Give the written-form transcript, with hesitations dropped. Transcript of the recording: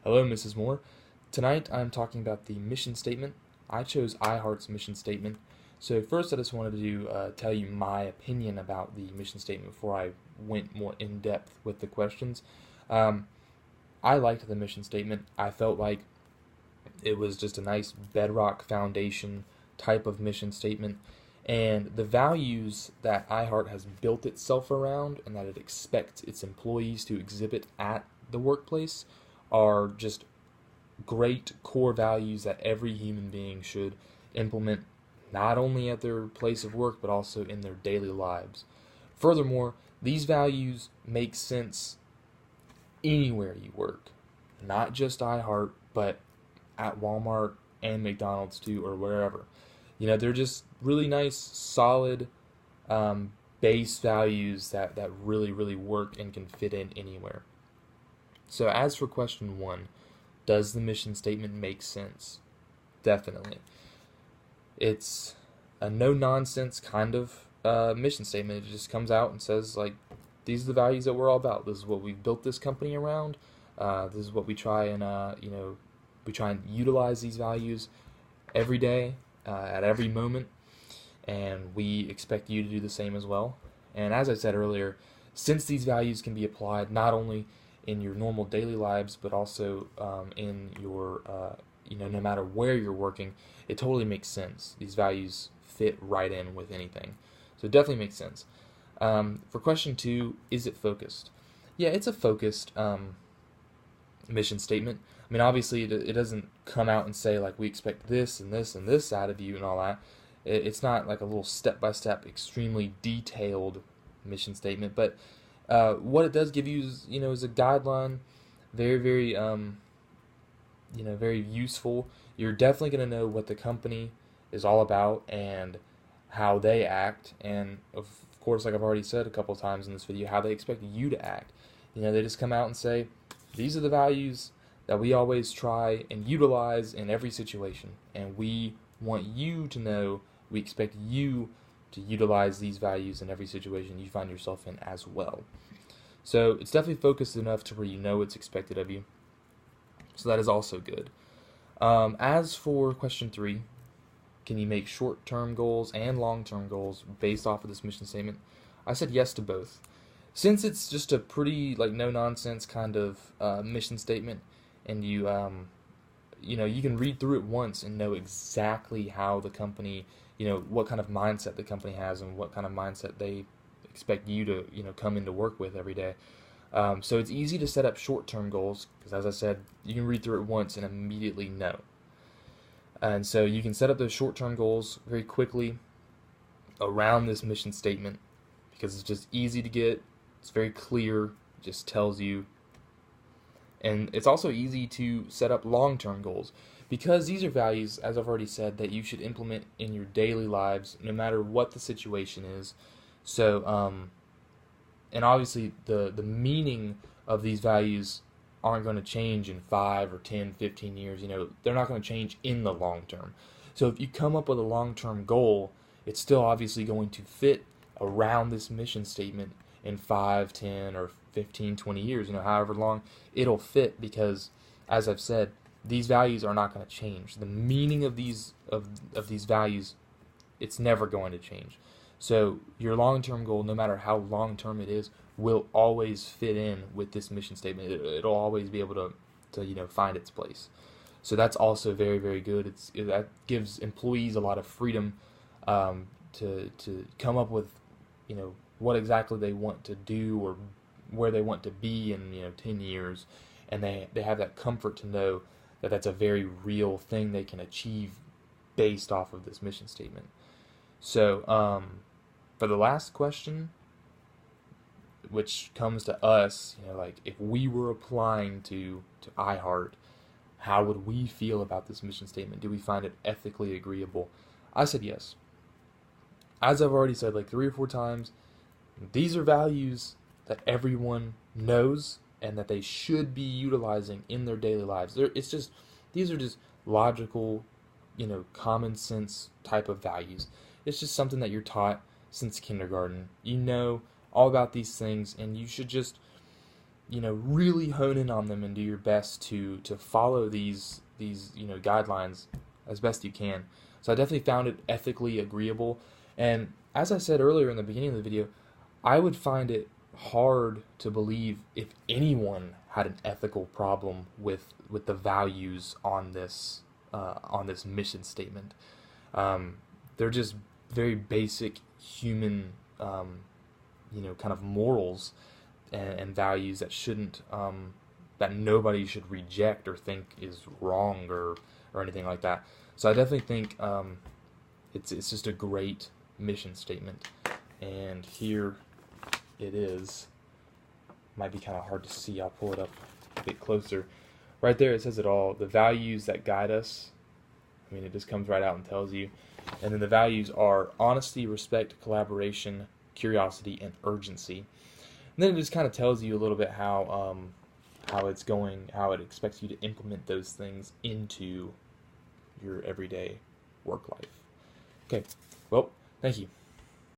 Hello, Mrs. Moore. Tonight I'm talking about the mission statement. I chose iHeart's mission statement. So first I just wanted to tell you my opinion about the mission statement before I went more in depth with the questions. Um, I liked the mission statement. I felt like it was just a nice bedrock foundation type of mission statement. And the values that iHeart has built itself around and that it expects its employees to exhibit at the workplace are just great core values that every human being should implement not only at their place of work but also in their daily lives. Furthermore, these values make sense anywhere you work, not just iHeart, but at Walmart and McDonald's too, or wherever. They're just really nice, solid base values that really, really work and can fit in anywhere. So as for question one, does the mission statement make sense? Definitely. It's a no-nonsense kind of mission statement. It just comes out and says, like, these are the values that we're all about. This is what we've built this company around. This is what we try and, we try and utilize these values every day, at every moment, and we expect you to do the same as well. And as I said earlier, since these values can be applied not only in your normal daily lives, but also in your, no matter where you're working, it totally makes sense. These values fit right in with anything. So it definitely makes sense. For question two, is it focused? Yeah, it's a focused mission statement. I mean, obviously, it doesn't come out and say, like, we expect this and this and this out of you and all that. It's not like a little step-by-step, extremely detailed mission statement, but what it does give you is a guideline, very, very, very useful. You're definitely going to know what the company is all about and how they act, and of course, like I've already said a couple of times in this video, how they expect you to act. They just come out and say, these are the values that we always try and utilize in every situation, and we want you to know we expect you to utilize these values in every situation you find yourself in as well. So it's definitely focused enough to where you know what's expected of you. So that is also good. As for question three, can you make short-term goals and long-term goals based off of this mission statement? I said yes to both. Since it's just a pretty no-nonsense kind of mission statement, and you can read through it once and know exactly how the company, what kind of mindset the company has and what kind of mindset they expect you to, come into work with every day. So it's easy to set up short-term goals because, as I said, you can read through it once and immediately know. And so you can set up those short-term goals very quickly around this mission statement because it's just easy to get. It's very clear. It just tells you. And it's also easy to set up long-term goals because these are values, as I've already said, that you should implement in your daily lives no matter what the situation is. So, and obviously the meaning of these values aren't going to change in 5 or 10, 15 years. They're not going to change in the long term. So if you come up with a long-term goal, it's still obviously going to fit around this mission statement in 5, 10, or 15, 20 years, however long it'll fit because, as I've said, these values are not going to change. The meaning of these values, it's never going to change. So your long-term goal, no matter how long-term it is, will always fit in with this mission statement. It'll always be able to find its place. So that's also very, very good. That gives employees a lot of freedom to come up with what exactly they want to do or where they want to be in 10 years, and they have that comfort to know that that's a very real thing they can achieve based off of this mission statement. So for the last question, which comes to us, if we were applying to iHeart, how would we feel about this mission statement? Do we find it ethically agreeable? I said yes. As I've already said 3 or 4 times, these are values that everyone knows and that they should be utilizing in their daily lives. These are just logical, common sense type of values. It's just something that you're taught since kindergarten. You know all about these things, and you should just really hone in on them and do your best to follow these guidelines as best you can. So I definitely found it ethically agreeable, and as I said earlier in the beginning of the video, I would find it hard to believe if anyone had an ethical problem with the values on this mission statement. They're just very basic human, kind of morals and values that shouldn't, that nobody should reject or think is wrong or anything like that. So I definitely think it's just a great mission statement. And here it is. Might be kind of hard to see. I'll pull it up a bit closer. Right there, it says it all. The values that guide us. I mean, it just comes right out and tells you. And then the values are honesty, respect, collaboration, curiosity, and urgency. And then it just kind of tells you a little bit how it's going, how it expects you to implement those things into your everyday work life. Okay, well, thank you.